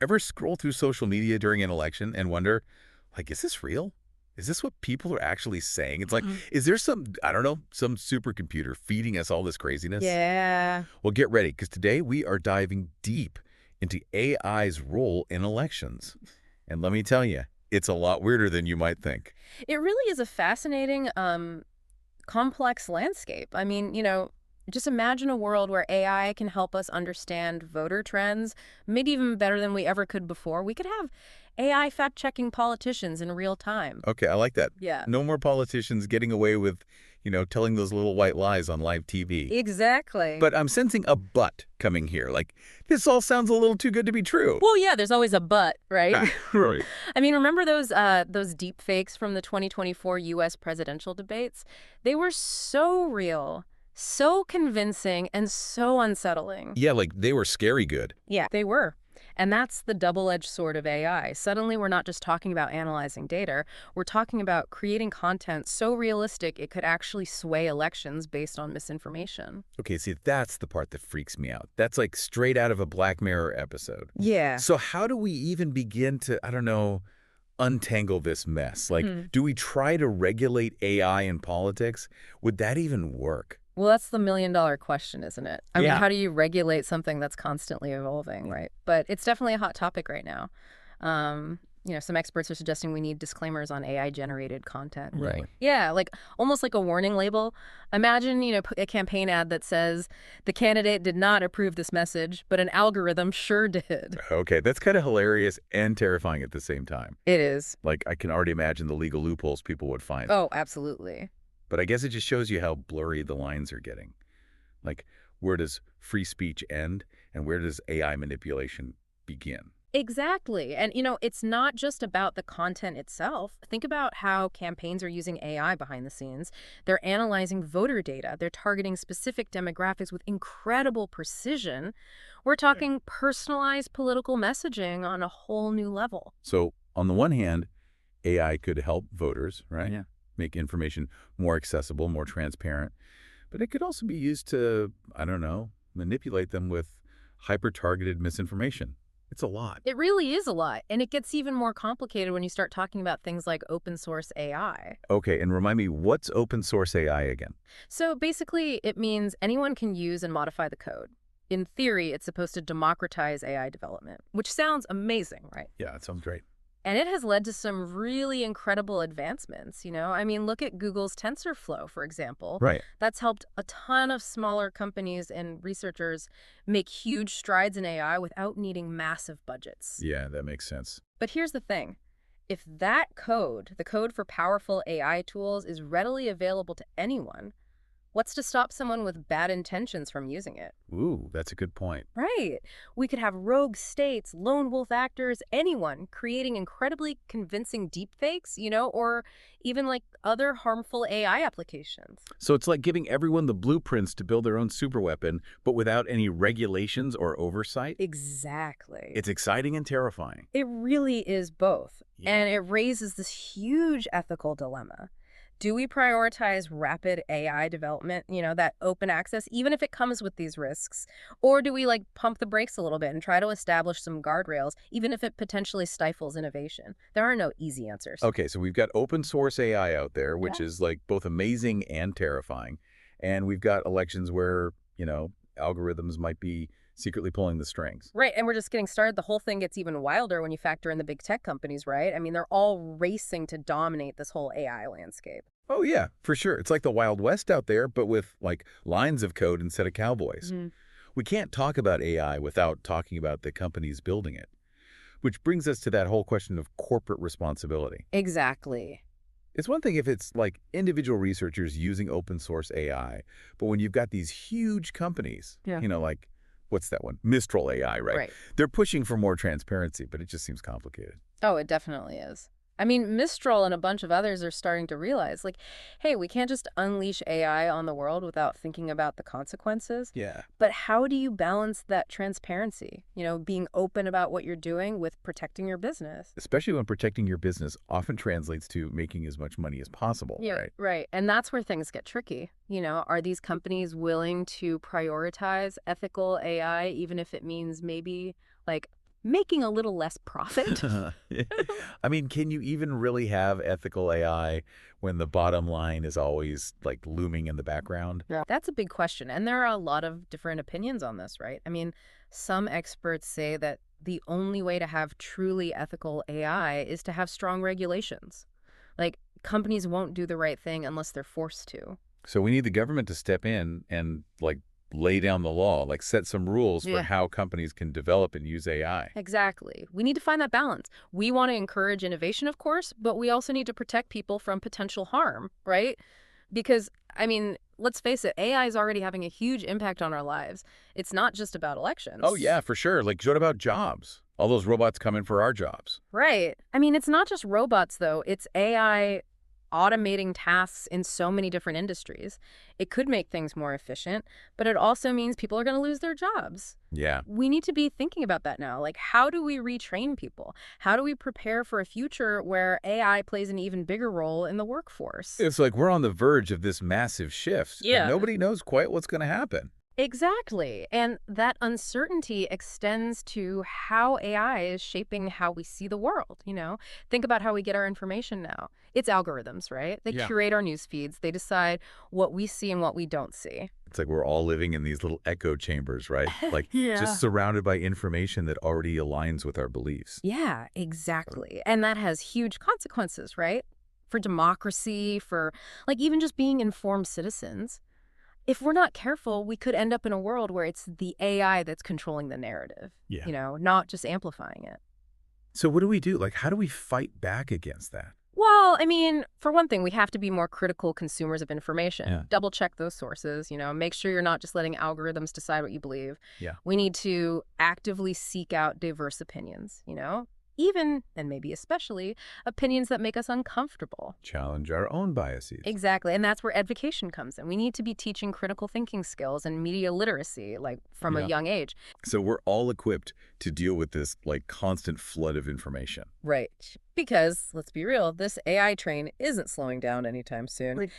Ever scroll through social media during an election and wonder, like, is this real? Is this what people are actually saying? It's like, is there some, I don't know, some supercomputer feeding us all this craziness? Yeah. Well, get ready, because today we are diving deep into AI's role in elections. And let me tell you, it's a lot weirder than you might think. It really is a fascinating, complex landscape. I mean, just imagine a world where AI can help us understand voter trends, maybe even better than we ever could before. We could have AI fact-checking politicians in real time. Okay, I like that. Yeah. No more politicians getting away with, telling those little white lies on live TV. Exactly. But I'm sensing a but coming here. Like, this all sounds a little too good to be true. Well, yeah, there's always a but, right? Right. I mean, remember those deep fakes from the 2024 U.S. presidential debates? They were so real, so convincing, and so unsettling. Yeah, like they were scary good. Yeah, they were. And that's the double-edged sword of AI. Suddenly, we're not just talking about analyzing data. We're talking about creating content so realistic it could actually sway elections based on misinformation. Okay, see, that's the part that freaks me out. That's like straight out of a Black Mirror episode. Yeah. So how do we even begin to, I don't know, untangle this mess? Like, do we try to regulate AI in politics? Would that even work? Well, that's the million-dollar question, isn't it? I mean, Yeah. how do you regulate something that's constantly evolving, right? But it's definitely a hot topic right now. Some experts are suggesting we need disclaimers on AI-generated content. Really? Yeah, like almost like a warning label. Imagine, a campaign ad that says, the candidate did not approve this message, but an algorithm sure did. Okay, that's kind of hilarious and terrifying at the same time. It is. Like, I can already imagine the legal loopholes people would find. Oh, absolutely. But I guess it just shows you how blurry the lines are getting. Like, where does free speech end and where does AI manipulation begin? Exactly. And, it's not just about the content itself. Think about how campaigns are using AI behind the scenes. They're analyzing voter data. They're targeting specific demographics with incredible precision. We're talking personalized political messaging on a whole new level. So, on the one hand, AI could help voters, right? Yeah. Make information more accessible, more transparent. But it could also be used to, I don't know, manipulate them with hyper-targeted misinformation. It's a lot. It really is a lot. And it gets even more complicated when you start talking about things like open source AI. Okay, and remind me, what's open source AI again? So basically, it means anyone can use and modify the code. In theory, it's supposed to democratize AI development, which sounds amazing, right? Yeah, that sounds great. And it has led to some really incredible advancements, I mean, look at Google's TensorFlow, for example. Right. That's helped a ton of smaller companies and researchers make huge strides in AI without needing massive budgets. Yeah, that makes sense. But here's the thing. If that code, the code for powerful AI tools, is readily available to anyone, what's to stop someone with bad intentions from using it? Ooh, that's a good point. Right. We could have rogue states, lone wolf actors, anyone creating incredibly convincing deepfakes, or even like other harmful AI applications. So it's like giving everyone the blueprints to build their own superweapon, but without any regulations or oversight? Exactly. It's exciting and terrifying. It really is both. Yeah. And it raises this huge ethical dilemma. Do we prioritize rapid AI development, that open access, even if it comes with these risks? Or do we pump the brakes a little bit and try to establish some guardrails, even if it potentially stifles innovation? There are no easy answers. Okay, so we've got open source AI out there, which is like both amazing and terrifying. And we've got elections where, algorithms might be secretly pulling the strings. Right, and we're just getting started. The whole thing gets even wilder when you factor in the big tech companies, right? I mean, they're all racing to dominate this whole AI landscape. Oh, yeah, for sure. It's like the Wild West out there, but with lines of code instead of cowboys. We can't talk about AI without talking about the companies building it, which brings us to that whole question of corporate responsibility. Exactly. It's one thing if it's like individual researchers using open source AI, but when you've got these huge companies, like, what's that one? Mistral AI, right? Right. They're pushing for more transparency, but it just seems complicated. Oh, it definitely is. I mean, Mistral and a bunch of others are starting to realize, hey, we can't just unleash AI on the world without thinking about the consequences. Yeah. But how do you balance that transparency, being open about what you're doing with protecting your business? Especially when protecting your business often translates to making as much money as possible, right? Right. And that's where things get tricky. Are these companies willing to prioritize ethical AI, even if it means maybe making a little less profit. I mean, can you even really have ethical AI when the bottom line is always like looming in the background? Yeah. That's a big question. And there are a lot of different opinions on this, right? I mean, some experts say that the only way to have truly ethical AI is to have strong regulations. Like, companies won't do the right thing unless they're forced to. So we need the government to step in and like lay down the law, like set some rules for Yeah. how companies can develop and use AI. Exactly. We need to find that balance. We want to encourage innovation, of course, but we also need to protect people from potential harm, right? Because, I mean, let's face it, AI is already having a huge impact on our lives. It's not just about elections. Oh, yeah, for sure. Like, what about jobs? All those robots come in for our jobs. Right. I mean, it's not just robots, though. It's AI automating tasks in so many different industries. It could make things more efficient, but it also means people are going to lose their jobs. Yeah. We need to be thinking about that now. Like, how do we retrain people? How do we prepare for a future where AI plays an even bigger role in the workforce? It's like we're on the verge of this massive shift. Yeah. And nobody knows quite what's going to happen. Exactly. And that uncertainty extends to how AI is shaping how we see the world, you know? Think about how we get our information now. It's algorithms, right? They Yeah. curate our news feeds. They decide what we see and what we don't see. It's like we're all living in these little echo chambers, right? Like just surrounded by information that already aligns with our beliefs. Yeah, exactly. And that has huge consequences, right? For democracy, for like even just being informed citizens. If we're not careful, we could end up in a world where it's the AI that's controlling the narrative, Yeah. you know, not just amplifying it. So what do we do? Like, how do we fight back against that? Well, I mean, for one thing, we have to be more critical consumers of information. Yeah. Double check those sources, you know, make sure you're not just letting algorithms decide what you believe. Yeah. We need to actively seek out diverse opinions, you know, even, and maybe especially, opinions that make us uncomfortable. Challenge our own biases. Exactly. And that's where education comes in. We need to be teaching critical thinking skills and media literacy, like from Yeah. a young age. So we're all equipped to deal with this like constant flood of information. Right. Because, let's be real, this AI train isn't slowing down anytime soon. Right.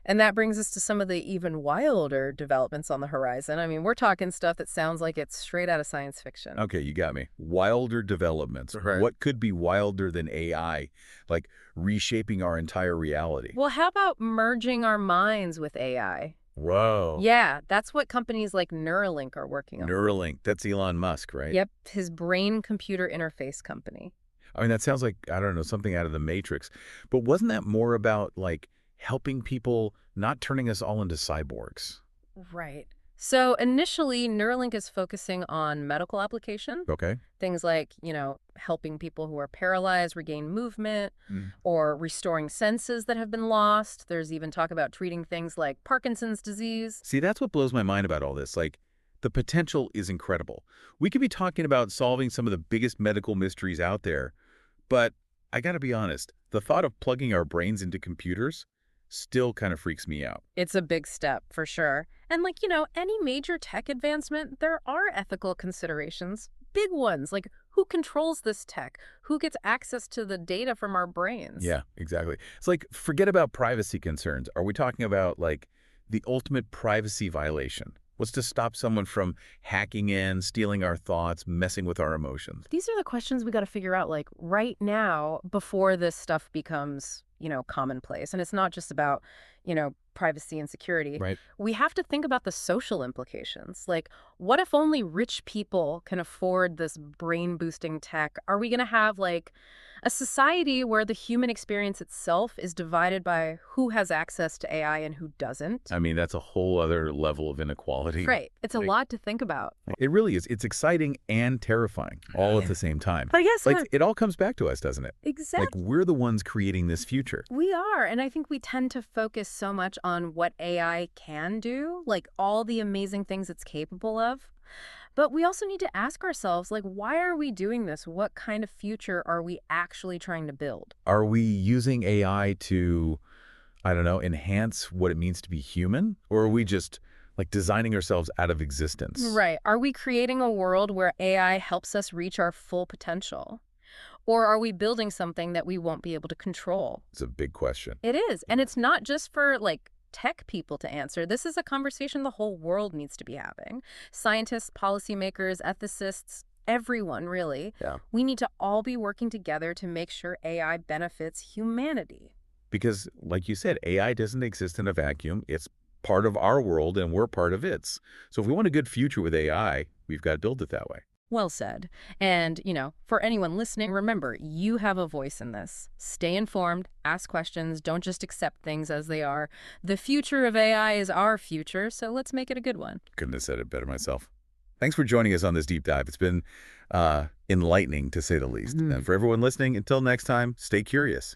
And that brings us to some of the even wilder developments on the horizon. I mean, we're talking stuff that sounds like it's straight out of science fiction. Okay, you got me. Wilder developments. Right. What could be wilder than AI? Like reshaping our entire reality. Well, how about merging our minds with AI? Whoa. Yeah, that's what companies like Neuralink are working on. Neuralink. That's Elon Musk, right? Yep, his brain-computer interface company. I mean, that sounds like, I don't know, something out of the Matrix. But wasn't that more about like helping people, not turning us all into cyborgs? Right. So initially, Neuralink is focusing on medical application. Okay. Things like, you know, helping people who are paralyzed regain movement or restoring senses that have been lost. There's even talk about treating things like Parkinson's disease. See, that's what blows my mind about all this. Like, the potential is incredible. We could be talking about solving some of the biggest medical mysteries out there, but I gotta be honest, the thought of plugging our brains into computers still kind of freaks me out. It's a big step, for sure. And like, you know, any major tech advancement, there are ethical considerations. Big ones, like who controls this tech? Who gets access to the data from our brains? Yeah, exactly. It's like, forget about privacy concerns. Are we talking about like the ultimate privacy violation? What's to stop someone from hacking in, stealing our thoughts, messing with our emotions? These are the questions we got to figure out, like, right now before this stuff becomes, you know, commonplace. And it's not just about, you know, privacy and security. Right. We have to think about the social implications. Like, what if only rich people can afford this brain-boosting tech? Are we going to have, like, a society where the human experience itself is divided by who has access to AI and who doesn't? I mean, that's a whole other level of inequality. Right. It's a Like- lot to think about. It really is. It's exciting and terrifying all at the same time. But yes, Like, it all comes back to us, doesn't it? exactly. Like, we're the ones creating this future. We are, and I think we tend to focus so much on what AI can do, like all the amazing things it's capable of. But we also need to ask ourselves, like, why are we doing this? What kind of future are we actually trying to build? Are we using AI to, I don't know, enhance what it means to be human? Or are we just, like, designing ourselves out of existence? Right. Are we creating a world where AI helps us reach our full potential? Or are we building something that we won't be able to control? It's a big question. It is. And it's not just for, like, tech people to answer. This is a conversation the whole world needs to be having. Scientists, policymakers, ethicists, everyone, really. Yeah. We need to all be working together to make sure AI benefits humanity. Because, like you said, AI doesn't exist in a vacuum. It's part of our world, and we're part of its. So if we want a good future with AI, we've got to build it that way. Well said. And, for anyone listening, remember, you have a voice in this. Stay informed, ask questions, don't just accept things as they are. The future of AI is our future, so let's make it a good one. Couldn't have said it better myself. Thanks for joining us on this deep dive. It's been enlightening, to say the least. And for everyone listening, until next time, stay curious.